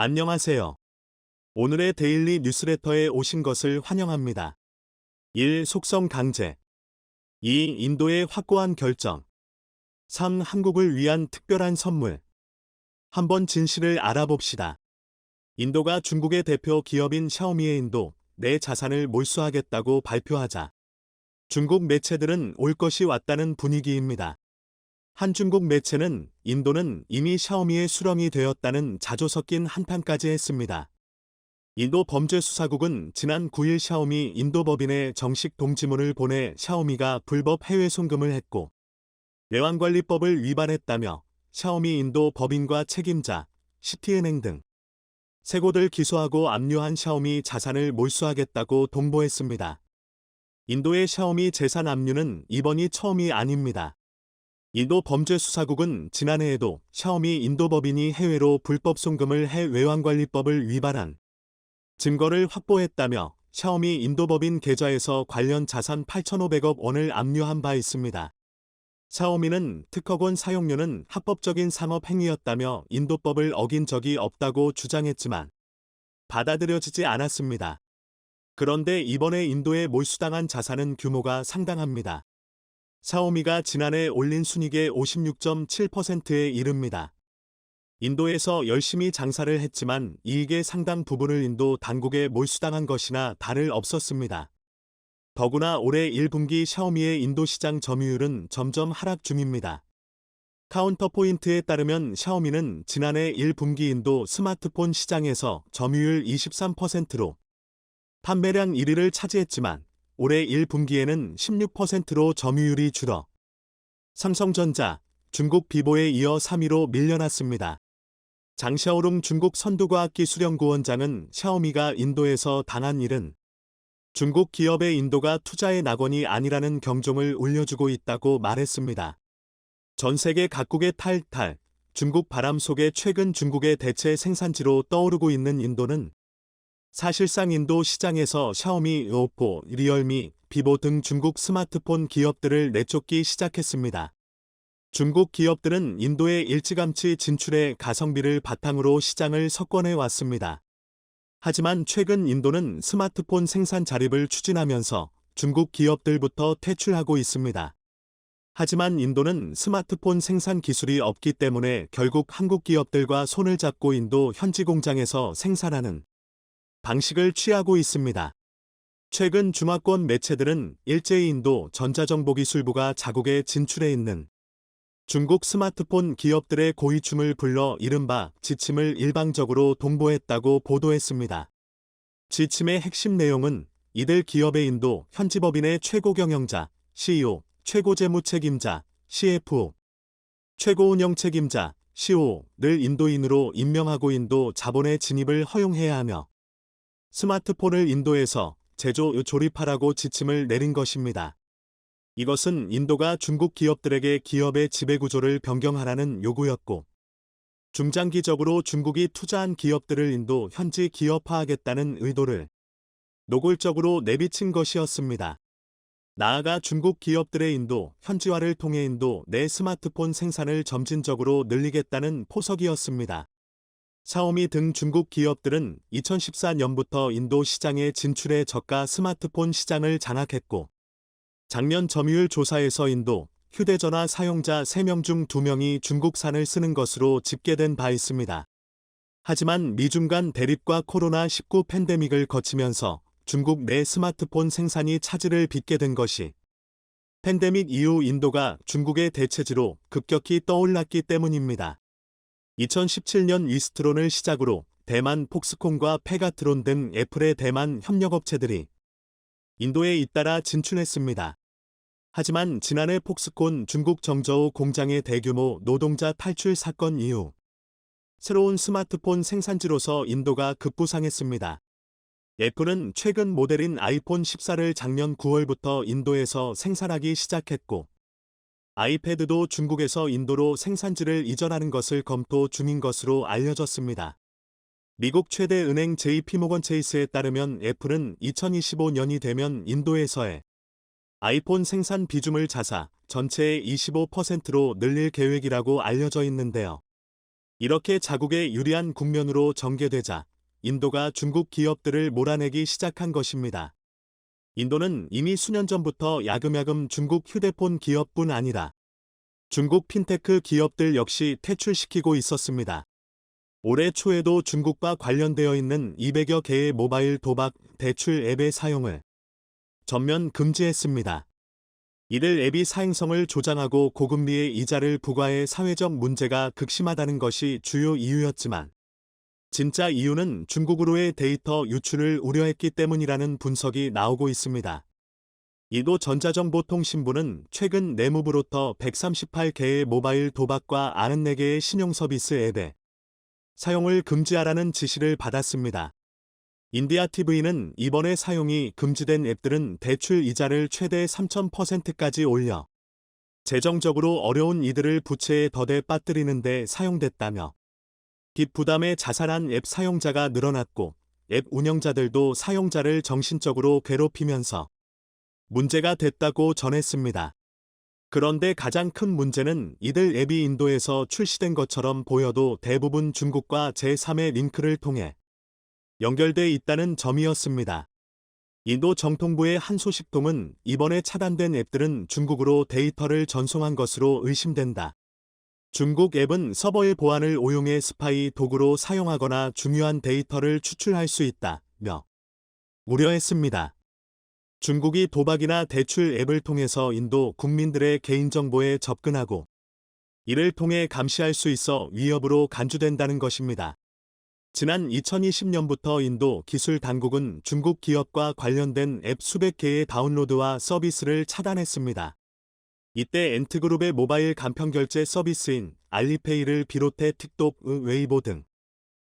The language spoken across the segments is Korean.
안녕하세요. 오늘의 데일리 뉴스레터에 오신 것을 환영합니다. 1. 속성 강제. 2. 인도의 확고한 결정. 3. 한국을 위한 특별한 선물. 한번 진실을 알아봅시다. 인도가 중국의 대표 기업인 샤오미의 인도 내 자산을 몰수하겠다고 발표하자 중국 매체들은 올 것이 왔다는 분위기입니다. 한 중국 매체는 인도는 이미 샤오미의 수렁이 되었다는 자조 섞인 한탄까지 했습니다. 인도 범죄수사국은 지난 9일 샤오미 인도 법인에 정식 동지문을 보내 샤오미가 불법 해외 송금을 했고 외환관리법을 위반했다며 샤오미 인도 법인과 책임자, 시티은행 등 세 곳을 기소하고 압류한 샤오미 자산을 몰수하겠다고 통보했습니다. 인도의 샤오미 재산 압류는 이번이 처음이 아닙니다. 인도 범죄수사국은 지난해에도 샤오미 인도 법인이 해외로 불법 송금을 해 외환관리법을 위반한 증거를 확보했다며 샤오미 인도 법인 계좌에서 관련 자산 8,500억 원을 압류한 바 있습니다. 샤오미는 특허권 사용료는 합법적인 상업 행위였다며 인도법을 어긴 적이 없다고 주장했지만 받아들여지지 않았습니다. 그런데 이번에 인도에 몰수당한 자산은 규모가 상당합니다. 샤오미가 지난해 올린 순이익의 56.7%에 이릅니다. 인도에서 열심히 장사를 했지만 이익의 상당 부분을 인도 당국에 몰수당한 것이나 다를 없었습니다. 더구나 올해 1분기 샤오미의 인도 시장 점유율은 점점 하락 중입니다. 카운터포인트에 따르면 샤오미는 지난해 1분기 인도 스마트폰 시장에서 점유율 23%로 판매량 1위를 차지했지만 올해 1분기에는 16%로 점유율이 줄어 삼성전자, 중국 비보에 이어 3위로 밀려났습니다. 장샤오룽 중국 선두과학기술연구원장은 샤오미가 인도에서 당한 일은 중국 기업의 인도가 투자의 낙원이 아니라는 경종을 울려주고 있다고 말했습니다. 전 세계 각국의 탈탈, 중국 바람 속에 최근 중국의 대체 생산지로 떠오르고 있는 인도는 사실상 인도 시장에서 샤오미, 오포, 리얼미, 비보 등 중국 스마트폰 기업들을 내쫓기 시작했습니다. 중국 기업들은 인도에 일찌감치 진출해 가성비를 바탕으로 시장을 석권해 왔습니다. 하지만 최근 인도는 스마트폰 생산 자립을 추진하면서 중국 기업들부터 퇴출하고 있습니다. 하지만 인도는 스마트폰 생산 기술이 없기 때문에 결국 한국 기업들과 손을 잡고 인도 현지 공장에서 생산하는 방식을 취하고 있습니다. 최근 중화권 매체들은 일제히 인도 전자정보기술부가 자국에 진출해 있는 중국 스마트폰 기업들의 고위층을 불러 이른바 지침을 일방적으로 동보했다고 보도했습니다. 지침의 핵심 내용은 이들 기업의 인도 현지 법인의 최고 경영자, CEO, 최고 재무 책임자, CFO, 최고 운영 책임자, COO를 인도인으로 임명하고 인도 자본의 진입을 허용해야 하며 스마트폰을 인도에서 제조, 조립하라고 지침을 내린 것입니다. 이것은 인도가 중국 기업들에게 기업의 지배구조를 변경하라는 요구였고 중장기적으로 중국이 투자한 기업들을 인도 현지 기업화하겠다는 의도를 노골적으로 내비친 것이었습니다. 나아가 중국 기업들의 인도 현지화를 통해 인도 내 스마트폰 생산을 점진적으로 늘리겠다는 포석이었습니다. 샤오미 등 중국 기업들은 2014년부터 인도 시장에 진출해 저가 스마트폰 시장을 장악했고 작년 점유율 조사에서 인도 휴대전화 사용자 3명 중 2명이 중국산을 쓰는 것으로 집계된 바 있습니다. 하지만 미중 간 대립과 코로나19 팬데믹을 거치면서 중국 내 스마트폰 생산이 차질을 빚게 된 것이 팬데믹 이후 인도가 중국의 대체지로 급격히 떠올랐기 때문입니다. 2017년 위스트론을 시작으로 대만 폭스콘과 페가트론 등 애플의 대만 협력업체들이 인도에 잇따라 진출했습니다. 하지만 지난해 폭스콘 중국 정저우 공장의 대규모 노동자 탈출 사건 이후 새로운 스마트폰 생산지로서 인도가 급부상했습니다. 애플은 최근 모델인 아이폰 14를 작년 9월부터 인도에서 생산하기 시작했고 아이패드도 중국에서 인도로 생산지를 이전하는 것을 검토 중인 것으로 알려졌습니다. 미국 최대 은행 JP모건 체이스에 따르면 애플은 2025년이 되면 인도에서의 아이폰 생산 비중을 자사 전체의 25%로 늘릴 계획이라고 알려져 있는데요. 이렇게 자국에 유리한 국면으로 전개되자 인도가 중국 기업들을 몰아내기 시작한 것입니다. 인도는 이미 수년 전부터 야금야금 중국 휴대폰 기업뿐 아니라 중국 핀테크 기업들 역시 퇴출시키고 있었습니다. 올해 초에도 중국과 관련되어 있는 200여 개의 모바일 도박 대출 앱의 사용을 전면 금지했습니다. 이들 앱이 사행성을 조장하고 고금리의 이자를 부과해 사회적 문제가 극심하다는 것이 주요 이유였지만 진짜 이유는 중국으로의 데이터 유출을 우려했기 때문이라는 분석이 나오고 있습니다. 인도 전자정보통신부는 최근 내무부로부터 138개의 모바일 도박과 94개의 신용서비스 앱의 사용을 금지하라는 지시를 받았습니다. 인디아TV는 이번에 사용이 금지된 앱들은 대출 이자를 최대 3,000%까지 올려 재정적으로 어려운 이들을 부채에 더대 빠뜨리는 데 사용됐다며 빚 부담에 자살한 앱 사용자가 늘어났고 앱 운영자들도 사용자를 정신적으로 괴롭히면서 문제가 됐다고 전했습니다. 그런데 가장 큰 문제는 이들 앱이 인도에서 출시된 것처럼 보여도 대부분 중국과 제3의 링크를 통해 연결돼 있다는 점이었습니다. 인도 정통부의 한 소식통은 이번에 차단된 앱들은 중국으로 데이터를 전송한 것으로 의심된다. 중국 앱은 서버의 보안을 오용해 스파이 도구로 사용하거나 중요한 데이터를 추출할 수 있다며 우려했습니다. 중국이 도박이나 대출 앱을 통해서 인도 국민들의 개인정보에 접근하고 이를 통해 감시할 수 있어 위협으로 간주된다는 것입니다. 지난 2020년부터 인도 기술 당국은 중국 기업과 관련된 앱 수백 개의 다운로드와 서비스를 차단했습니다. 이때 엔트그룹의 모바일 간편결제 서비스인 알리페이를 비롯해 틱톡, 웨이보 등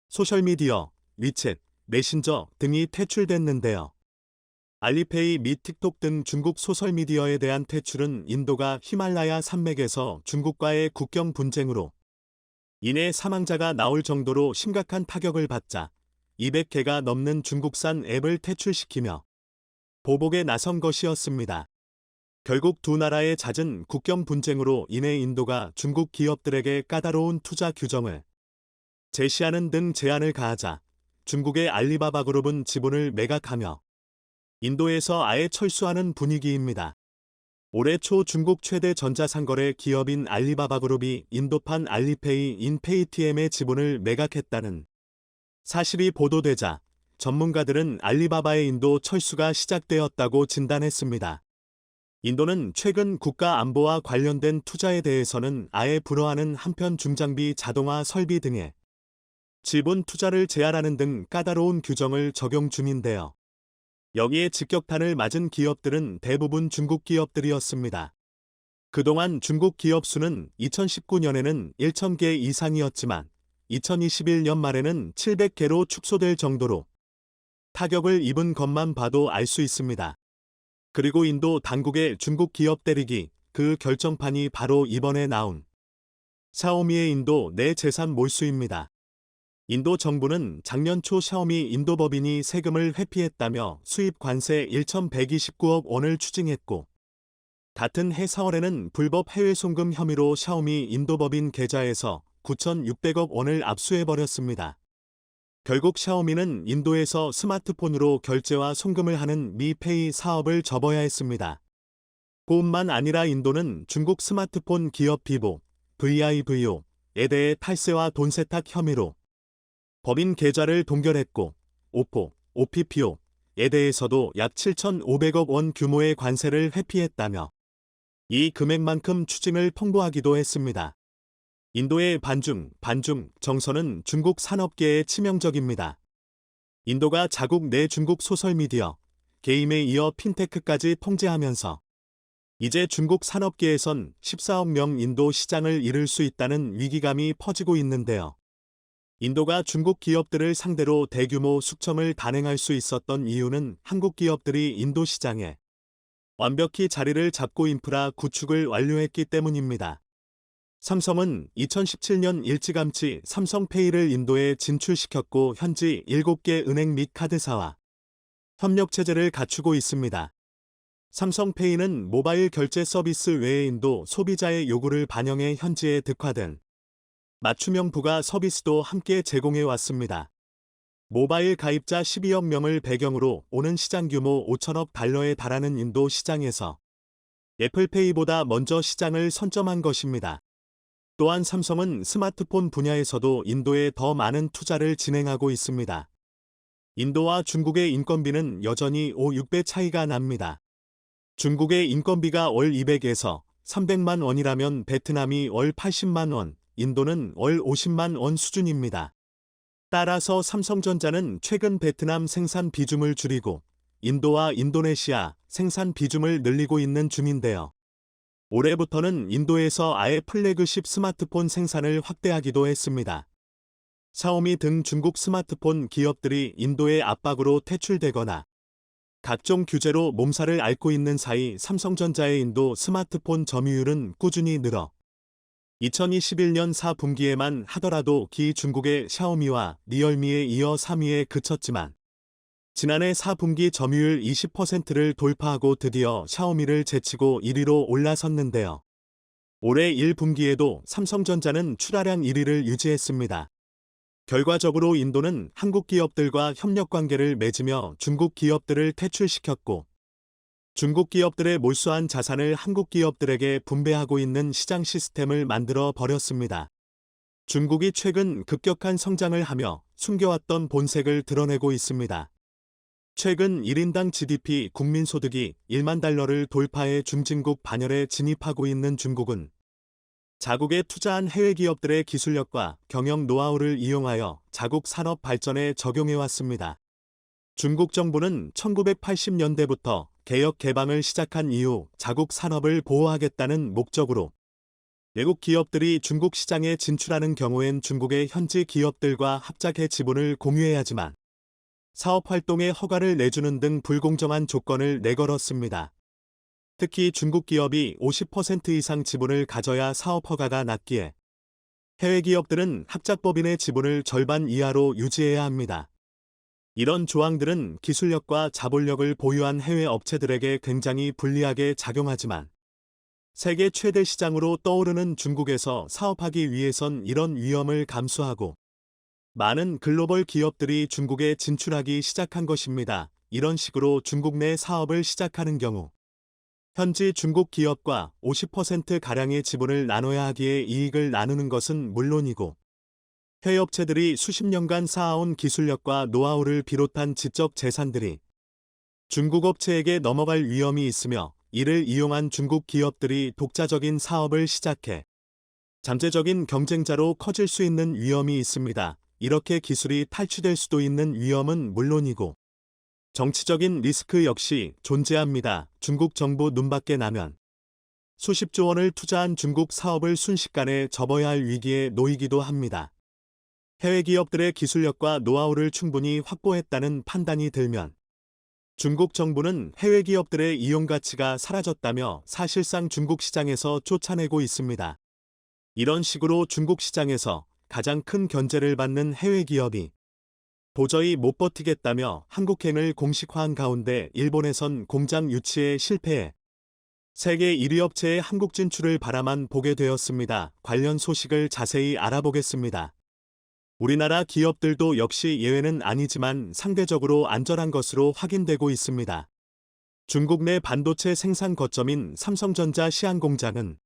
소셜미디어, 위챗, 메신저 등이 퇴출됐는데요. 알리페이 및 틱톡 등 중국 소셜미디어에 대한 퇴출은 인도가 히말라야 산맥에서 중국과의 국경 분쟁으로 인해 사망자가 나올 정도로 심각한 타격을 받자 200개가 넘는 중국산 앱을 퇴출시키며 보복에 나선 것이었습니다. 결국 두 나라의 잦은 국경 분쟁으로 인해 인도가 중국 기업들에게 까다로운 투자 규정을 제시하는 등 제한을 가하자 중국의 알리바바 그룹은 지분을 매각하며 인도에서 아예 철수하는 분위기입니다. 올해 초 중국 최대 전자상거래 기업인 알리바바 그룹이 인도판 알리페이 인 페이티엠의 지분을 매각했다는 사실이 보도되자 전문가들은 알리바바의 인도 철수가 시작되었다고 진단했습니다. 인도는 최근 국가 안보와 관련된 투자에 대해서는 아예 불허하는 한편 중장비 자동화 설비 등의 지분 투자를 제한하는 등 까다로운 규정을 적용 중인데요. 여기에 직격탄을 맞은 기업들은 대부분 중국 기업들이었습니다. 그동안 중국 기업 수는 2019년에는 1,000개 이상이었지만 2021년 말에는 700개로 축소될 정도로 타격을 입은 것만 봐도 알 수 있습니다. 그리고 인도 당국의 중국 기업 때리기, 그 결정판이 바로 이번에 나온 샤오미의 인도 내 재산 몰수입니다. 인도 정부는 작년 초 샤오미 인도 법인이 세금을 회피했다며 수입 관세 1,129억 원을 추징했고 같은 해 4월에는 불법 해외 송금 혐의로 샤오미 인도 법인 계좌에서 9,600억 원을 압수해버렸습니다. 결국 샤오미는 인도에서 스마트폰으로 결제와 송금을 하는 미페이 사업을 접어야 했습니다. 뿐만 아니라 인도는 중국 스마트폰 기업 비보, VIVO에 대해 탈세와 돈 세탁 혐의로 법인 계좌를 동결했고 오포, OPPO에 대해서도 약 7,500억 원 규모의 관세를 회피했다며 이 금액만큼 추징을 통보하기도 했습니다. 인도의 반중 정서는 중국 산업계에 치명적입니다. 인도가 자국 내 중국 소셜미디어, 게임에 이어 핀테크까지 통제하면서 이제 중국 산업계에선 14억 명 인도 시장을 잃을 수 있다는 위기감이 퍼지고 있는데요. 인도가 중국 기업들을 상대로 대규모 숙청을 단행할 수 있었던 이유는 한국 기업들이 인도 시장에 완벽히 자리를 잡고 인프라 구축을 완료했기 때문입니다. 삼성은 2017년 일찌감치 삼성페이를 인도에 진출시켰고 현지 7개 은행 및 카드사와 협력체제를 갖추고 있습니다. 삼성페이는 모바일 결제 서비스 외에 인도 소비자의 요구를 반영해 현지에 득화된 맞춤형 부가 서비스도 함께 제공해 왔습니다. 모바일 가입자 12억 명을 배경으로 오는 시장 규모 5천억 달러에 달하는 인도 시장에서 애플페이보다 먼저 시장을 선점한 것입니다. 또한 삼성은 스마트폰 분야에서도 인도에 더 많은 투자를 진행하고 있습니다. 인도와 중국의 인건비는 여전히 5-6배 차이가 납니다. 중국의 인건비가 월 200에서 300만 원이라면 베트남이 월 80만 원, 인도는 월 50만 원 수준입니다. 따라서 삼성전자는 최근 베트남 생산 비중을 줄이고 인도와 인도네시아 생산 비중을 늘리고 있는 중인데요. 올해부터는 인도에서 아예 플래그십 스마트폰 생산을 확대하기도 했습니다. 샤오미 등 중국 스마트폰 기업들이 인도의 압박으로 퇴출되거나 각종 규제로 몸살을 앓고 있는 사이 삼성전자의 인도 스마트폰 점유율은 꾸준히 늘어 2021년 4분기에만 하더라도 중국의 샤오미와 리얼미에 이어 3위에 그쳤지만 지난해 4분기 점유율 20%를 돌파하고 드디어 샤오미를 제치고 1위로 올라섰는데요. 올해 1분기에도 삼성전자는 출하량 1위를 유지했습니다. 결과적으로 인도는 한국 기업들과 협력 관계를 맺으며 중국 기업들을 퇴출시켰고 중국 기업들의 몰수한 자산을 한국 기업들에게 분배하고 있는 시장 시스템을 만들어 버렸습니다. 중국이 최근 급격한 성장을 하며 숨겨왔던 본색을 드러내고 있습니다. 최근 1인당 GDP 국민소득이 1만 달러를 돌파해 중진국 반열에 진입하고 있는 중국은 자국에 투자한 해외 기업들의 기술력과 경영 노하우를 이용하여 자국 산업 발전에 적용해왔습니다. 중국 정부는 1980년대부터 개혁 개방을 시작한 이후 자국 산업을 보호하겠다는 목적으로 외국 기업들이 중국 시장에 진출하는 경우엔 중국의 현지 기업들과 합작해 지분을 공유해야지만 사업 활동에 허가를 내주는 등 불공정한 조건을 내걸었습니다. 특히 중국 기업이 50% 이상 지분을 가져야 사업 허가가 났기에 해외 기업들은 합작법인의 지분을 절반 이하로 유지해야 합니다. 이런 조항들은 기술력과 자본력을 보유한 해외 업체들에게 굉장히 불리하게 작용하지만 세계 최대 시장으로 떠오르는 중국에서 사업하기 위해선 이런 위험을 감수하고 많은 글로벌 기업들이 중국에 진출하기 시작한 것입니다. 이런 식으로 중국 내 사업을 시작하는 경우 현지 중국 기업과 50%가량의 지분을 나눠야 하기에 이익을 나누는 것은 물론이고 해외 업체들이 수십 년간 쌓아온 기술력과 노하우를 비롯한 지적 재산들이 중국 업체에게 넘어갈 위험이 있으며 이를 이용한 중국 기업들이 독자적인 사업을 시작해 잠재적인 경쟁자로 커질 수 있는 위험이 있습니다. 이렇게 기술이 탈취될 수도 있는 위험은 물론이고 정치적인 리스크 역시 존재합니다. 중국 정부 눈밖에 나면 수십조 원을 투자한 중국 사업을 순식간에 접어야 할 위기에 놓이기도 합니다. 해외 기업들의 기술력과 노하우를 충분히 확보했다는 판단이 들면 중국 정부는 해외 기업들의 이용 가치가 사라졌다며 사실상 중국 시장에서 쫓아내고 있습니다. 이런 식으로 중국 시장에서 가장 큰 견제를 받는 해외 기업이 도저히 못 버티겠다며 한국행을 공식화한 가운데 일본에선 공장 유치에 실패해 세계 1위 업체의 한국 진출을 바라만 보게 되었습니다. 관련 소식을 자세히 알아보겠습니다. 우리나라 기업들도 역시 예외는 아니지만 상대적으로 안전한 것으로 확인되고 있습니다. 중국 내 반도체 생산 거점인 삼성전자 시안 공장은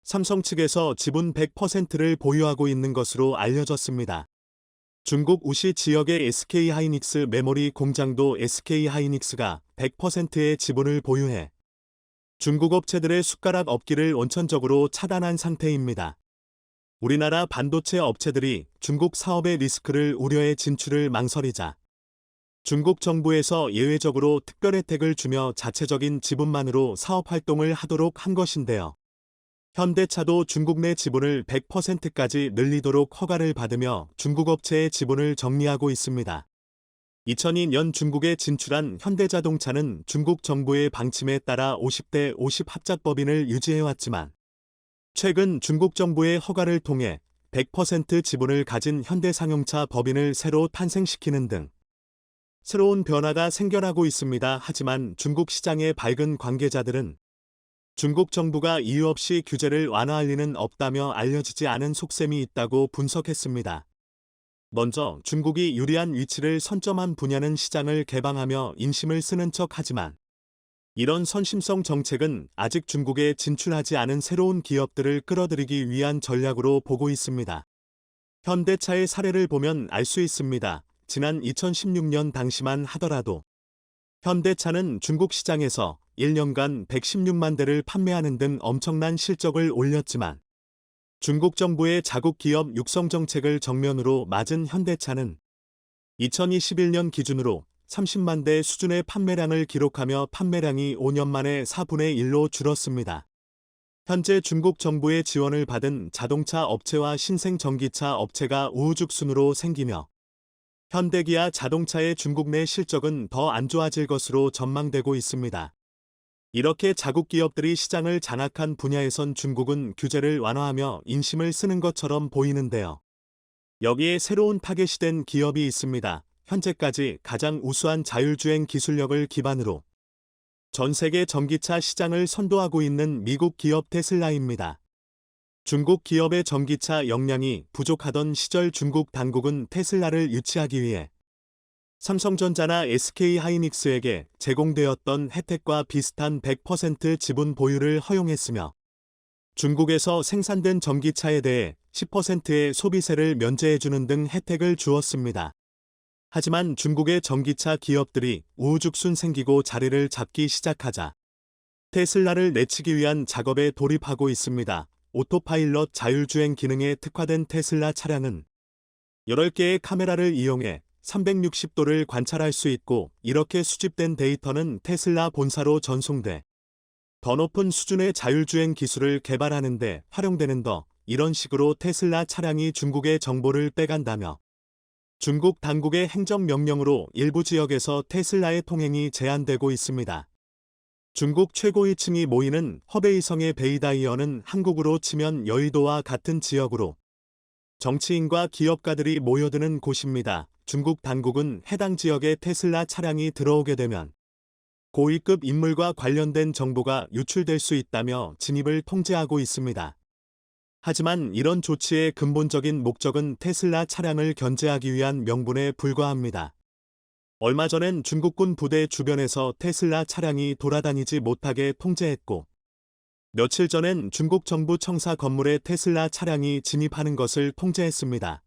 삼성 측에서 지분 100%를 보유하고 있는 것으로 알려졌습니다. 중국 우시 지역의 SK하이닉스 메모리 공장도 SK하이닉스가 100%의 지분을 보유해 중국 업체들의 숟가락 엎기를 원천적으로 차단한 상태입니다. 우리나라 반도체 업체들이 중국 사업의 리스크를 우려해 진출을 망설이자 중국 정부에서 예외적으로 특별 혜택을 주며 자체적인 지분만으로 사업 활동을 하도록 한 것인데요. 현대차도 중국 내 지분을 100%까지 늘리도록 허가를 받으며 중국 업체의 지분을 정리하고 있습니다. 2002년 중국에 진출한 현대자동차는 중국 정부의 방침에 따라 50대 50 합작법인을 유지해왔지만 최근 중국 정부의 허가를 통해 100% 지분을 가진 현대상용차 법인을 새로 탄생시키는 등 새로운 변화가 생겨나고 있습니다. 하지만 중국 시장의 밝은 관계자들은 중국 정부가 이유 없이 규제를 완화할 리는 없다며 알려지지 않은 속셈이 있다고 분석했습니다. 먼저 중국이 유리한 위치를 선점한 분야는 시장을 개방하며 인심을 쓰는 척하지만 이런 선심성 정책은 아직 중국에 진출하지 않은 새로운 기업들을 끌어들이기 위한 전략으로 보고 있습니다. 현대차의 사례를 보면 알 수 있습니다. 지난 2016년 당시만 하더라도 현대차는 중국 시장에서 1년간 116만 대를 판매하는 등 엄청난 실적을 올렸지만 중국 정부의 자국 기업 육성 정책을 정면으로 맞은 현대차는 2021년 기준으로 30만 대 수준의 판매량을 기록하며 판매량이 5년 만에 4분의 1로 줄었습니다. 현재 중국 정부의 지원을 받은 자동차 업체와 신생 전기차 업체가 우후죽순으로 생기며 현대기아 자동차의 중국 내 실적은 더 안 좋아질 것으로 전망되고 있습니다. 이렇게 자국 기업들이 시장을 장악한 분야에선 중국은 규제를 완화하며 인심을 쓰는 것처럼 보이는데요. 여기에 새로운 타겟이 된 기업이 있습니다. 현재까지 가장 우수한 자율주행 기술력을 기반으로 전 세계 전기차 시장을 선도하고 있는 미국 기업 테슬라입니다. 중국 기업의 전기차 역량이 부족하던 시절 중국 당국은 테슬라를 유치하기 위해 삼성전자나 SK하이닉스에게 제공되었던 혜택과 비슷한 100% 지분 보유를 허용했으며 중국에서 생산된 전기차에 대해 10%의 소비세를 면제해주는 등 혜택을 주었습니다. 하지만 중국의 전기차 기업들이 우후죽순 생기고 자리를 잡기 시작하자 테슬라를 내치기 위한 작업에 돌입하고 있습니다. 오토파일럿 자율주행 기능에 특화된 테슬라 차량은 8개의 카메라를 이용해 360도를 관찰할 수 있고 이렇게 수집된 데이터는 테슬라 본사로 전송돼 더 높은 수준의 자율주행 기술을 개발하는 데 활용되는 더 이런 식으로 테슬라 차량이 중국의 정보를 빼간다며 중국 당국의 행정명령으로 일부 지역에서 테슬라의 통행이 제한되고 있습니다. 중국 최고위층이 모이는 허베이성의 베이다이어는 한국으로 치면 여의도와 같은 지역으로 정치인과 기업가들이 모여드는 곳입니다. 중국 당국은 해당 지역에 테슬라 차량이 들어오게 되면 고위급 인물과 관련된 정보가 유출될 수 있다며 진입을 통제하고 있습니다. 하지만 이런 조치의 근본적인 목적은 테슬라 차량을 견제하기 위한 명분에 불과합니다. 얼마 전엔 중국군 부대 주변에서 테슬라 차량이 돌아다니지 못하게 통제했고 며칠 전엔 중국 정부 청사 건물에 테슬라 차량이 진입하는 것을 통제했습니다.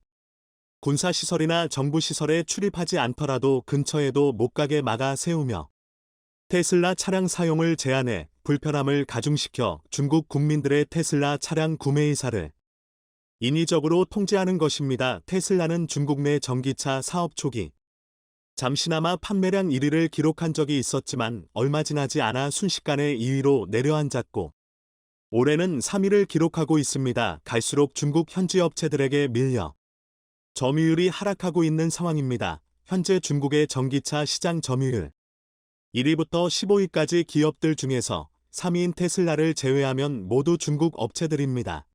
군사시설이나 정부시설에 출입하지 않더라도 근처에도 못 가게 막아 세우며 테슬라 차량 사용을 제한해 불편함을 가중시켜 중국 국민들의 테슬라 차량 구매 의사를 인위적으로 통제하는 것입니다. 테슬라는 중국 내 전기차 사업 초기 잠시나마 판매량 1위를 기록한 적이 있었지만 얼마 지나지 않아 순식간에 2위로 내려앉았고 올해는 3위를 기록하고 있습니다. 갈수록 중국 현지 업체들에게 밀려 점유율이 하락하고 있는 상황입니다. 현재 중국의 전기차 시장 점유율 1위부터 15위까지 기업들 중에서 3위인 테슬라를 제외하면 모두 중국 업체들입니다.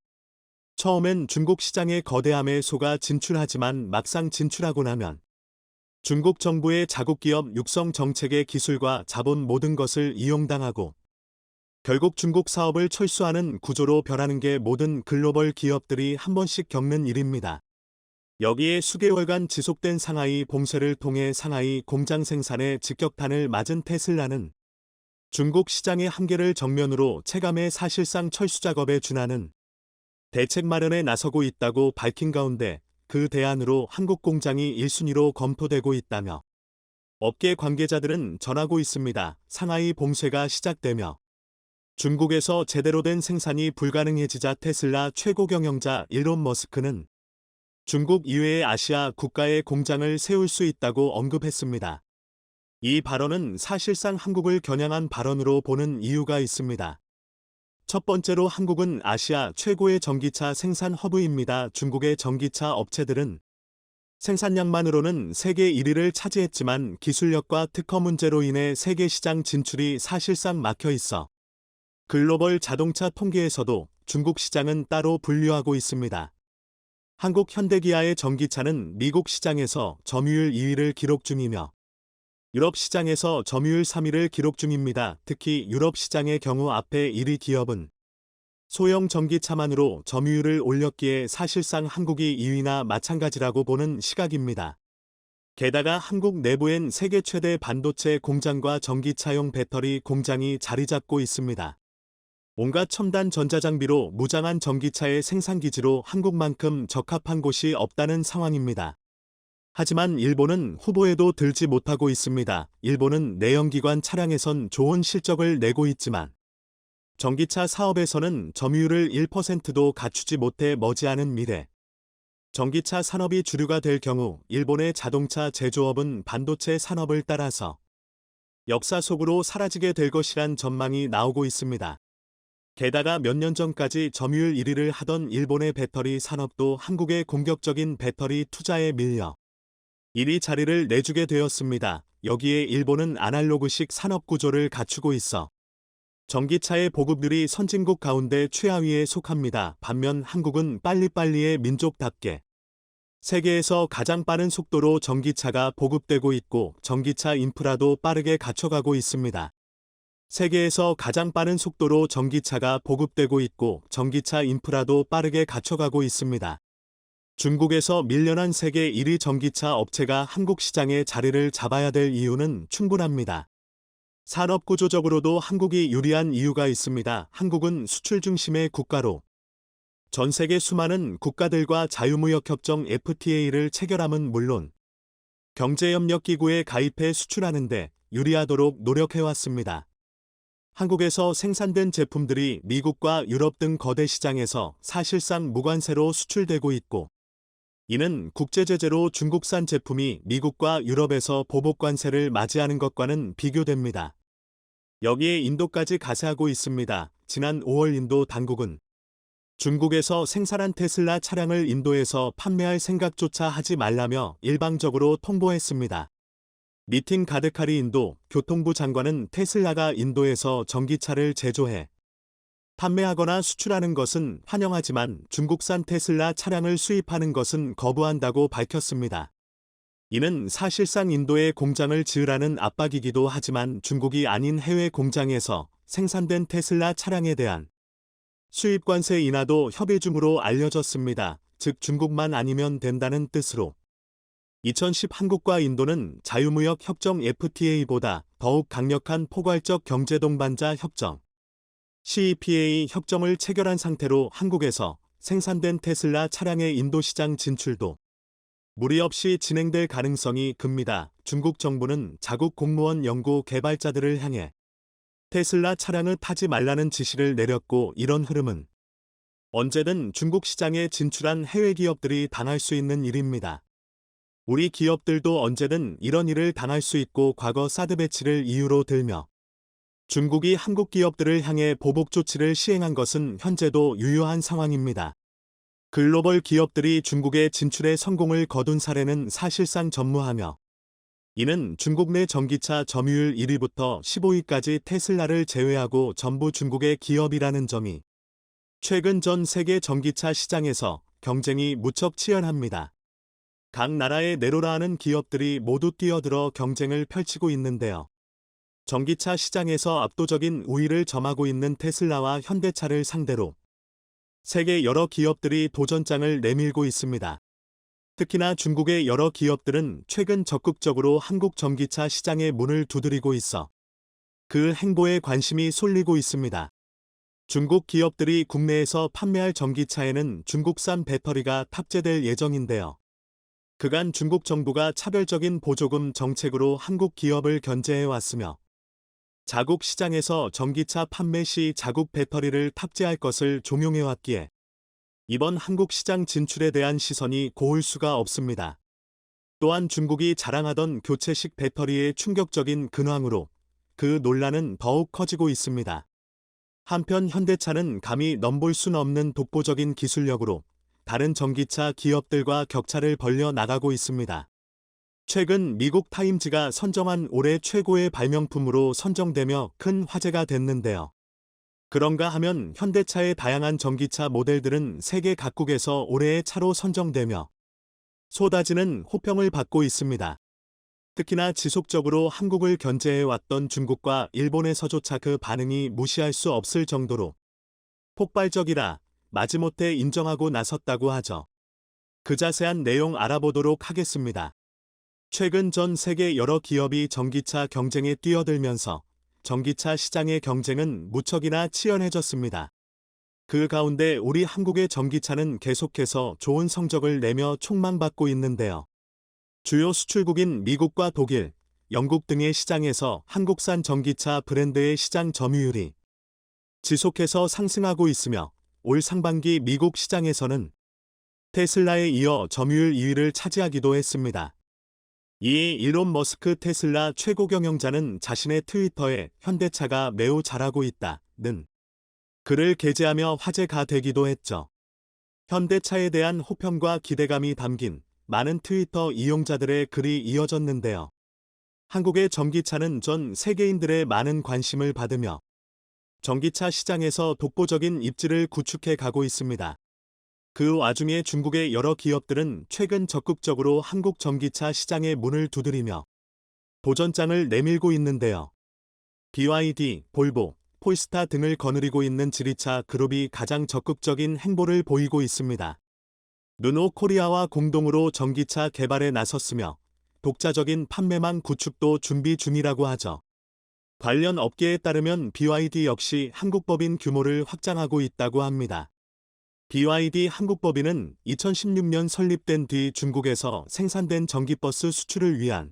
처음엔 중국 시장의 거대함에 속아 진출하지만 막상 진출하고 나면 중국 정부의 자국 기업 육성 정책의 기술과 자본 모든 것을 이용당하고 결국 중국 사업을 철수하는 구조로 변하는 게 모든 글로벌 기업들이 한 번씩 겪는 일입니다. 여기에 수개월간 지속된 상하이 봉쇄를 통해 상하이 공장 생산에 직격탄을 맞은 테슬라는 중국 시장의 한계를 정면으로 체감해 사실상 철수 작업에 준하는 대책 마련에 나서고 있다고 밝힌 가운데 그 대안으로 한국 공장이 1순위로 검토되고 있다며 업계 관계자들은 전하고 있습니다. 상하이 봉쇄가 시작되며 중국에서 제대로 된 생산이 불가능해지자 테슬라 최고 경영자 일론 머스크는 중국 이외의 아시아 국가에 공장을 세울 수 있다고 언급했습니다. 이 발언은 사실상 한국을 겨냥한 발언으로 보는 이유가 있습니다. 첫 번째로 한국은 아시아 최고의 전기차 생산 허브입니다. 중국의 전기차 업체들은 생산량만으로는 세계 1위를 차지했지만 기술력과 특허 문제로 인해 세계 시장 진출이 사실상 막혀 있어 글로벌 자동차 통계에서도 중국 시장은 따로 분류하고 있습니다. 한국 현대기아의 전기차는 미국 시장에서 점유율 2위를 기록 중이며 유럽 시장에서 점유율 3위를 기록 중입니다. 특히 유럽 시장의 경우 앞에 1위 기업은 소형 전기차만으로 점유율을 올렸기에 사실상 한국이 2위나 마찬가지라고 보는 시각입니다. 게다가 한국 내부엔 세계 최대 반도체 공장과 전기차용 배터리 공장이 자리 잡고 있습니다. 온갖 첨단 전자장비로 무장한 전기차의 생산기지로 한국만큼 적합한 곳이 없다는 상황입니다. 하지만 일본은 후보에도 들지 못하고 있습니다. 일본은 내연기관 차량에선 좋은 실적을 내고 있지만 전기차 사업에서는 점유율을 1%도 갖추지 못해 머지않은 미래. 전기차 산업이 주류가 될 경우 일본의 자동차 제조업은 반도체 산업을 따라서 역사 속으로 사라지게 될 것이란 전망이 나오고 있습니다. 게다가 몇 년 전까지 점유율 1위를 하던 일본의 배터리 산업도 한국의 공격적인 배터리 투자에 밀려 1위 자리를 내주게 되었습니다. 여기에 일본은 아날로그식 산업 구조를 갖추고 있어 전기차의 보급률이 선진국 가운데 최하위에 속합니다. 반면 한국은 빨리빨리의 민족답게 세계에서 가장 빠른 속도로 전기차가 보급되고 있고 전기차 인프라도 빠르게 갖춰가고 있습니다. 세계에서 가장 빠른 속도로 전기차가 보급되고 있고 전기차 인프라도 빠르게 갖춰가고 있습니다. 중국에서 밀려난 세계 1위 전기차 업체가 한국 시장에 자리를 잡아야 될 이유는 충분합니다. 산업 구조적으로도 한국이 유리한 이유가 있습니다. 한국은 수출 중심의 국가로 전 세계 수많은 국가들과 자유무역협정 FTA를 체결함은 물론 경제협력기구에 가입해 수출하는데 유리하도록 노력해왔습니다. 한국에서 생산된 제품들이 미국과 유럽 등 거대 시장에서 사실상 무관세로 수출되고 있고 이는 국제제재로 중국산 제품이 미국과 유럽에서 보복관세를 맞이하는 것과는 비교됩니다. 여기에 인도까지 가세하고 있습니다. 지난 5월 인도 당국은 중국에서 생산한 테슬라 차량을 인도에서 판매할 생각조차 하지 말라며 일방적으로 통보했습니다. 미팅 가드카리 인도 교통부 장관은 테슬라가 인도에서 전기차를 제조해 판매하거나 수출하는 것은 환영하지만 중국산 테슬라 차량을 수입하는 것은 거부한다고 밝혔습니다. 이는 사실상 인도에 공장을 지으라는 압박이기도 하지만 중국이 아닌 해외 공장에서 생산된 테슬라 차량에 대한 수입 관세 인하도 협의 중으로 알려졌습니다. 즉 중국만 아니면 된다는 뜻으로 2010 한국과 인도는 자유무역 협정 FTA보다 더욱 강력한 포괄적 경제동반자 협정 CEPA 협정을 체결한 상태로 한국에서 생산된 테슬라 차량의 인도 시장 진출도 무리 없이 진행될 가능성이 큽니다. 중국 정부는 자국 공무원 연구 개발자들을 향해 테슬라 차량을 타지 말라는 지시를 내렸고 이런 흐름은 언제든 중국 시장에 진출한 해외 기업들이 당할 수 있는 일입니다. 우리 기업들도 언제든 이런 일을 당할 수 있고 과거 사드 배치를 이유로 들며 중국이 한국 기업들을 향해 보복 조치를 시행한 것은 현재도 유효한 상황입니다. 글로벌 기업들이 중국의 진출에 성공을 거둔 사례는 사실상 전무하며 이는 중국 내 전기차 점유율 1위부터 15위까지 테슬라를 제외하고 전부 중국의 기업이라는 점이 최근 전 세계 전기차 시장에서 경쟁이 무척 치열합니다. 각 나라의 내로라하는 기업들이 모두 뛰어들어 경쟁을 펼치고 있는데요. 전기차 시장에서 압도적인 우위를 점하고 있는 테슬라와 현대차를 상대로 세계 여러 기업들이 도전장을 내밀고 있습니다. 특히나 중국의 여러 기업들은 최근 적극적으로 한국 전기차 시장의 문을 두드리고 있어 그 행보에 관심이 쏠리고 있습니다. 중국 기업들이 국내에서 판매할 전기차에는 중국산 배터리가 탑재될 예정인데요. 그간 중국 정부가 차별적인 보조금 정책으로 한국 기업을 견제해 왔으며 자국 시장에서 전기차 판매 시 자국 배터리를 탑재할 것을 종용해 왔기에 이번 한국 시장 진출에 대한 시선이 고울 수가 없습니다. 또한 중국이 자랑하던 교체식 배터리의 충격적인 근황으로 그 논란은 더욱 커지고 있습니다. 한편 현대차는 감히 넘볼 순 없는 독보적인 기술력으로 다른 전기차 기업들과 격차를 벌려 나가고 있습니다. 최근 미국 타임즈가 선정한 올해 최고의 발명품으로 선정되며 큰 화제가 됐는데요. 그런가 하면 현대차의 다양한 전기차 모델들은 세계 각국에서 올해의 차로 선정되며 쏟아지는 호평을 받고 있습니다. 특히나 지속적으로 한국을 견제해왔던 중국과 일본에서조차 그 반응이 무시할 수 없을 정도로 폭발적이라 마지못해 인정하고 나섰다고 하죠. 그 자세한 내용 알아보도록 하겠습니다. 최근 전 세계 여러 기업이 전기차 경쟁에 뛰어들면서 전기차 시장의 경쟁은 무척이나 치열해졌습니다. 그 가운데 우리 한국의 전기차는 계속해서 좋은 성적을 내며 촉망받고 있는데요. 주요 수출국인 미국과 독일, 영국 등의 시장에서 한국산 전기차 브랜드의 시장 점유율이 지속해서 상승하고 있으며 올 상반기 미국 시장에서는 테슬라에 이어 점유율 2위를 차지하기도 했습니다. 이에 일론 머스크 테슬라 최고 경영자는 자신의 트위터에 현대차가 매우 잘하고 있다는 글을 게재하며 화제가 되기도 했죠. 현대차에 대한 호평과 기대감이 담긴 많은 트위터 이용자들의 글이 이어졌는데요. 한국의 전기차는 전 세계인들의 많은 관심을 받으며 전기차 시장에서 독보적인 입지를 구축해 가고 있습니다. 그 와중에 중국의 여러 기업들은 최근 적극적으로 한국 전기차 시장의 문을 두드리며 도전장을 내밀고 있는데요. BYD, 볼보, 폴스타 등을 거느리고 있는 지리차 그룹이 가장 적극적인 행보를 보이고 있습니다. 르노 코리아와 공동으로 전기차 개발에 나섰으며 독자적인 판매망 구축도 준비 중이라고 하죠. 관련 업계에 따르면 BYD 역시 한국법인 규모를 확장하고 있다고 합니다. BYD 한국법인은 2016년 설립된 뒤 중국에서 생산된 전기버스 수출을 위한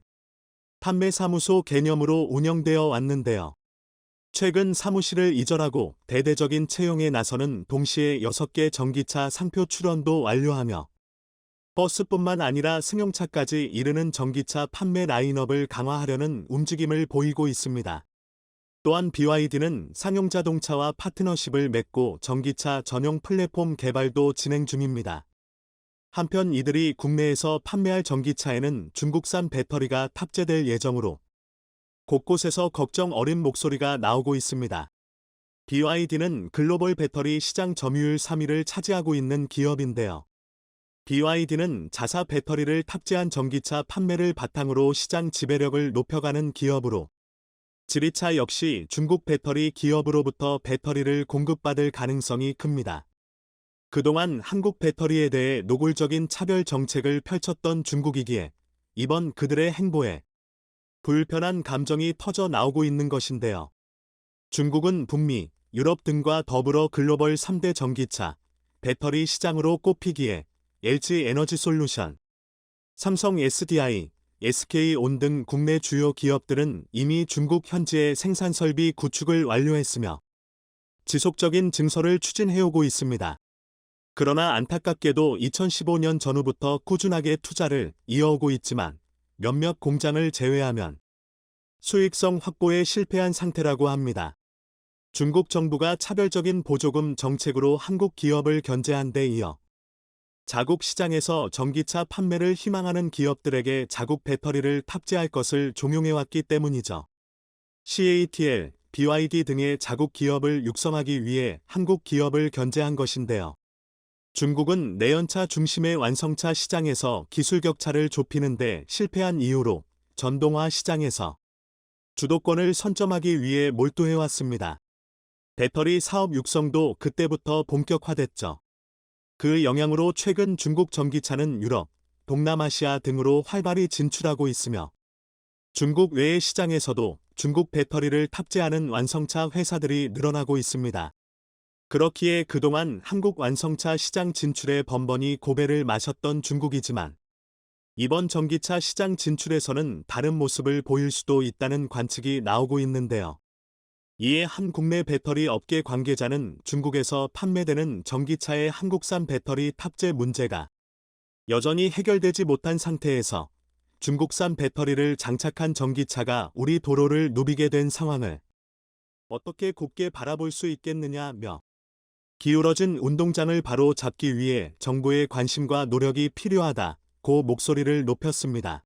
판매사무소 개념으로 운영되어 왔는데요. 최근 사무실을 이전하고 대대적인 채용에 나서는 동시에 6개 전기차 상표 출원도 완료하며 버스뿐만 아니라 승용차까지 이르는 전기차 판매 라인업을 강화하려는 움직임을 보이고 있습니다. 또한 BYD는 상용자동차와 파트너십을 맺고 전기차 전용 플랫폼 개발도 진행 중입니다. 한편 이들이 국내에서 판매할 전기차에는 중국산 배터리가 탑재될 예정으로 곳곳에서 걱정 어린 목소리가 나오고 있습니다. BYD는 글로벌 배터리 시장 점유율 3위를 차지하고 있는 기업인데요. BYD는 자사 배터리를 탑재한 전기차 판매를 바탕으로 시장 지배력을 높여가는 기업으로 지리차 역시 중국 배터리 기업으로부터 배터리를 공급받을 가능성이 큽니다. 그동안 한국 배터리에 대해 노골적인 차별 정책을 펼쳤던 중국이기에 이번 그들의 행보에 불편한 감정이 터져 나오고 있는 것인데요. 중국은 북미, 유럽 등과 더불어 글로벌 3대 전기차, 배터리 시장으로 꼽히기에 LG 에너지솔루션, 삼성 SDI, SK온 등 국내 주요 기업들은 이미 중국 현지의 생산 설비 구축을 완료했으며 지속적인 증설을 추진해오고 있습니다. 그러나 안타깝게도 2015년 전후부터 꾸준하게 투자를 이어오고 있지만 몇몇 공장을 제외하면 수익성 확보에 실패한 상태라고 합니다. 중국 정부가 차별적인 보조금 정책으로 한국 기업을 견제한 데 이어 자국 시장에서 전기차 판매를 희망하는 기업들에게 자국 배터리를 탑재할 것을 종용해왔기 때문이죠. CATL, BYD 등의 자국 기업을 육성하기 위해 한국 기업을 견제한 것인데요. 중국은 내연차 중심의 완성차 시장에서 기술 격차를 좁히는 데 실패한 이유로 전동화 시장에서 주도권을 선점하기 위해 몰두해왔습니다. 배터리 사업 육성도 그때부터 본격화됐죠. 그 영향으로 최근 중국 전기차는 유럽, 동남아시아 등으로 활발히 진출하고 있으며 중국 외의 시장에서도 중국 배터리를 탑재하는 완성차 회사들이 늘어나고 있습니다. 그렇기에 그동안 한국 완성차 시장 진출에 번번이 고배를 마셨던 중국이지만 이번 전기차 시장 진출에서는 다른 모습을 보일 수도 있다는 관측이 나오고 있는데요. 이에 한 국내 배터리 업계 관계자는 중국에서 판매되는 전기차의 한국산 배터리 탑재 문제가 여전히 해결되지 못한 상태에서 중국산 배터리를 장착한 전기차가 우리 도로를 누비게 된 상황을 어떻게 곱게 바라볼 수 있겠느냐며 기울어진 운동장을 바로 잡기 위해 정부의 관심과 노력이 필요하다고 목소리를 높였습니다.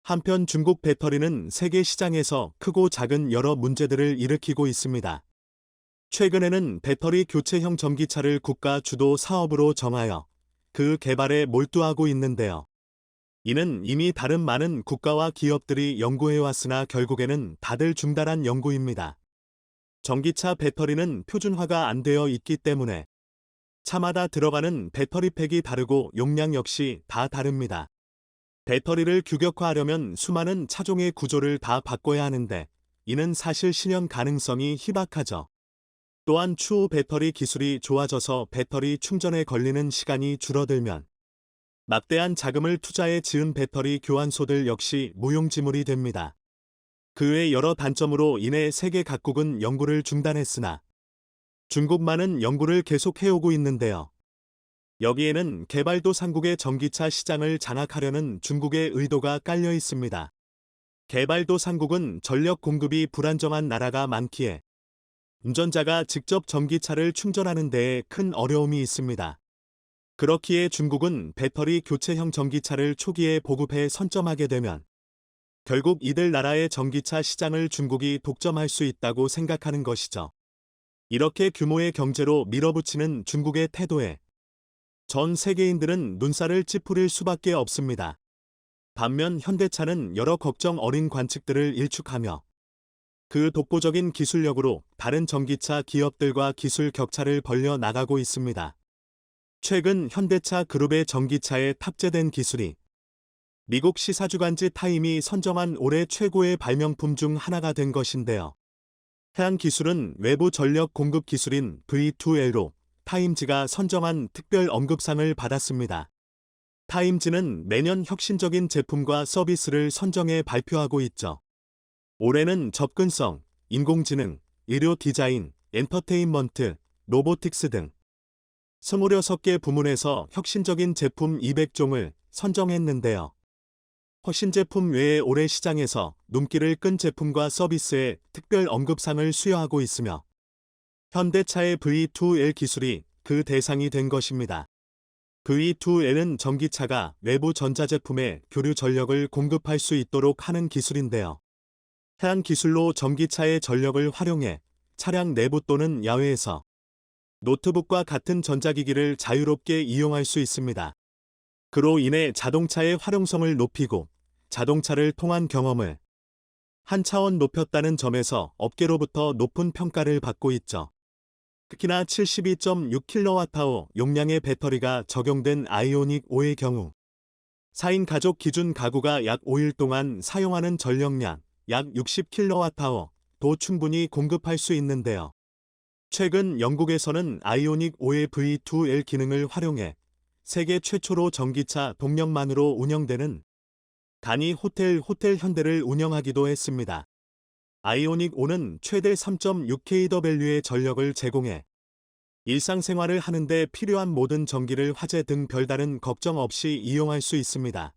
한편 중국 배터리는 세계 시장에서 크고 작은 여러 문제들을 일으키고 있습니다. 최근에는 배터리 교체형 전기차를 국가 주도 사업으로 정하여 그 개발에 몰두하고 있는데요. 이는 이미 다른 많은 국가와 기업들이 연구해왔으나 결국에는 다들 중단한 연구입니다. 전기차 배터리는 표준화가 안 되어 있기 때문에 차마다 들어가는 배터리팩이 다르고 용량 역시 다 다릅니다. 배터리를 규격화하려면 수많은 차종의 구조를 다 바꿔야 하는데 이는 사실 실현 가능성이 희박하죠. 또한 추후 배터리 기술이 좋아져서 배터리 충전에 걸리는 시간이 줄어들면 막대한 자금을 투자해 지은 배터리 교환소들 역시 무용지물이 됩니다. 그 외 여러 단점으로 인해 세계 각국은 연구를 중단했으나 중국만은 연구를 계속해오고 있는데요. 여기에는 개발도상국의 전기차 시장을 장악하려는 중국의 의도가 깔려 있습니다. 개발도상국은 전력 공급이 불안정한 나라가 많기에 운전자가 직접 전기차를 충전하는 데에 큰 어려움이 있습니다. 그렇기에 중국은 배터리 교체형 전기차를 초기에 보급해 선점하게 되면 결국 이들 나라의 전기차 시장을 중국이 독점할 수 있다고 생각하는 것이죠. 이렇게 규모의 경제로 밀어붙이는 중국의 태도에 전 세계인들은 눈살을 찌푸릴 수밖에 없습니다. 반면 현대차는 여러 걱정 어린 관측들을 일축하며 그 독보적인 기술력으로 다른 전기차 기업들과 기술 격차를 벌려 나가고 있습니다. 최근 현대차 그룹의 전기차에 탑재된 기술이 미국 시사주간지 타임이 선정한 올해 최고의 발명품 중 하나가 된 것인데요. 해당 기술은 외부 전력 공급 기술인 V2L로 타임지가 선정한 특별 언급상을 받았습니다. 타임지는 매년 혁신적인 제품과 서비스를 선정해 발표하고 있죠. 올해는 접근성, 인공지능, 의료 디자인, 엔터테인먼트, 로보틱스 등 26개 부문에서 혁신적인 제품 200종을 선정했는데요. 혁신 제품 외에 올해 시장에서 눈길을 끈 제품과 서비스에 특별 언급상을 수여하고 있으며 현대차의 V2L 기술이 그 대상이 된 것입니다. V2L은 전기차가 외부 전자제품에 교류 전력을 공급할 수 있도록 하는 기술인데요. 해당 기술로 전기차의 전력을 활용해 차량 내부 또는 야외에서 노트북과 같은 전자기기를 자유롭게 이용할 수 있습니다. 그로 인해 자동차의 활용성을 높이고 자동차를 통한 경험을 한 차원 높였다는 점에서 업계로부터 높은 평가를 받고 있죠. 특히나 72.6kWh 용량의 배터리가 적용된 아이오닉 5의 경우 4인 가족 기준 가구가 약 5일 동안 사용하는 전력량 약 60kWh도 충분히 공급할 수 있는데요. 최근 영국에서는 아이오닉 5의 V2L 기능을 활용해 세계 최초로 전기차 동력만으로 운영되는 단위 호텔 현대를 운영하기도 했습니다. 아이오닉 5는 최대 3.6kW의 전력을 제공해 일상생활을 하는데 필요한 모든 전기를 화재 등 별다른 걱정 없이 이용할 수 있습니다.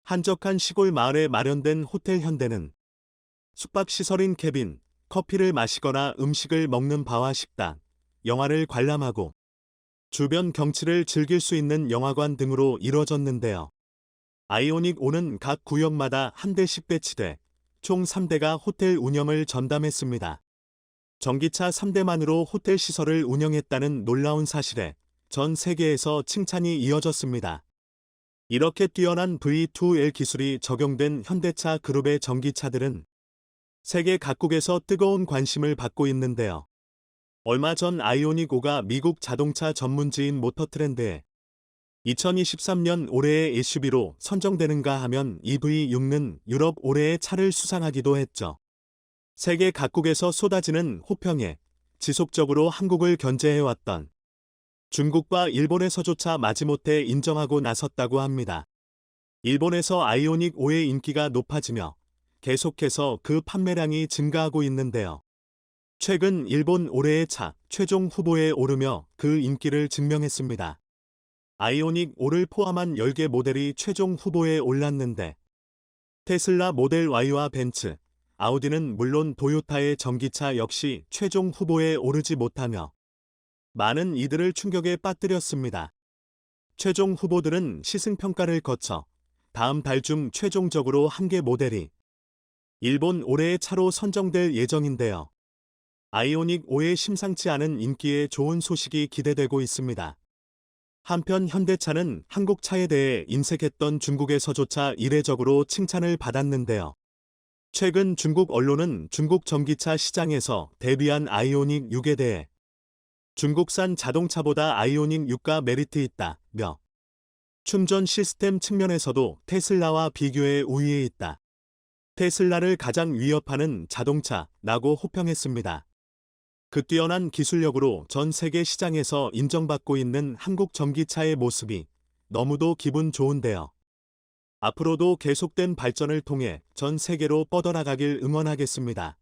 한적한 시골 마을에 마련된 호텔 현대는 숙박시설인 캐빈, 커피를 마시거나 음식을 먹는 바와 식당, 영화를 관람하고 주변 경치를 즐길 수 있는 영화관 등으로 이뤄졌는데요. 아이오닉 5는 각 구역마다 한 대씩 배치돼 총 3대가 호텔 운영을 전담했습니다. 전기차 3대만으로 호텔 시설을 운영했다는 놀라운 사실에 전 세계에서 칭찬이 이어졌습니다. 이렇게 뛰어난 V2L 기술이 적용된 현대차 그룹의 전기차들은 세계 각국에서 뜨거운 관심을 받고 있는데요. 얼마 전 아이오닉 5가 미국 자동차 전문지인 모터트렌드에 2023년 올해의 SUV로 선정되는가 하면 EV6는 유럽 올해의 차를 수상하기도 했죠. 세계 각국에서 쏟아지는 호평에 지속적으로 한국을 견제해왔던 중국과 일본에서조차 마지못해 인정하고 나섰다고 합니다. 일본에서 아이오닉 5의 인기가 높아지며 계속해서 그 판매량이 증가하고 있는데요. 최근 일본 올해의 차 최종 후보에 오르며 그 인기를 증명했습니다. 아이오닉 5를 포함한 10개 모델이 최종 후보에 올랐는데 테슬라 모델 Y와 벤츠, 아우디는 물론 도요타의 전기차 역시 최종 후보에 오르지 못하며 많은 이들을 충격에 빠뜨렸습니다. 최종 후보들은 시승평가를 거쳐 다음 달 중 최종적으로 한 개 모델이 일본 올해의 차로 선정될 예정인데요. 아이오닉 5의 심상치 않은 인기에 좋은 소식이 기대되고 있습니다. 한편 현대차는 한국 차에 대해 인색했던 중국에서조차 이례적으로 칭찬을 받았는데요. 최근 중국 언론은 중국 전기차 시장에서 데뷔한 아이오닉 6에 대해 중국산 자동차보다 아이오닉 6가 메리트 있다며 충전 시스템 측면에서도 테슬라와 비교해 우위에 있다. 테슬라를 가장 위협하는 자동차라고 호평했습니다. 그 뛰어난 기술력으로 전 세계 시장에서 인정받고 있는 한국 전기차의 모습이 너무도 기분 좋은데요. 앞으로도 계속된 발전을 통해 전 세계로 뻗어나가길 응원하겠습니다.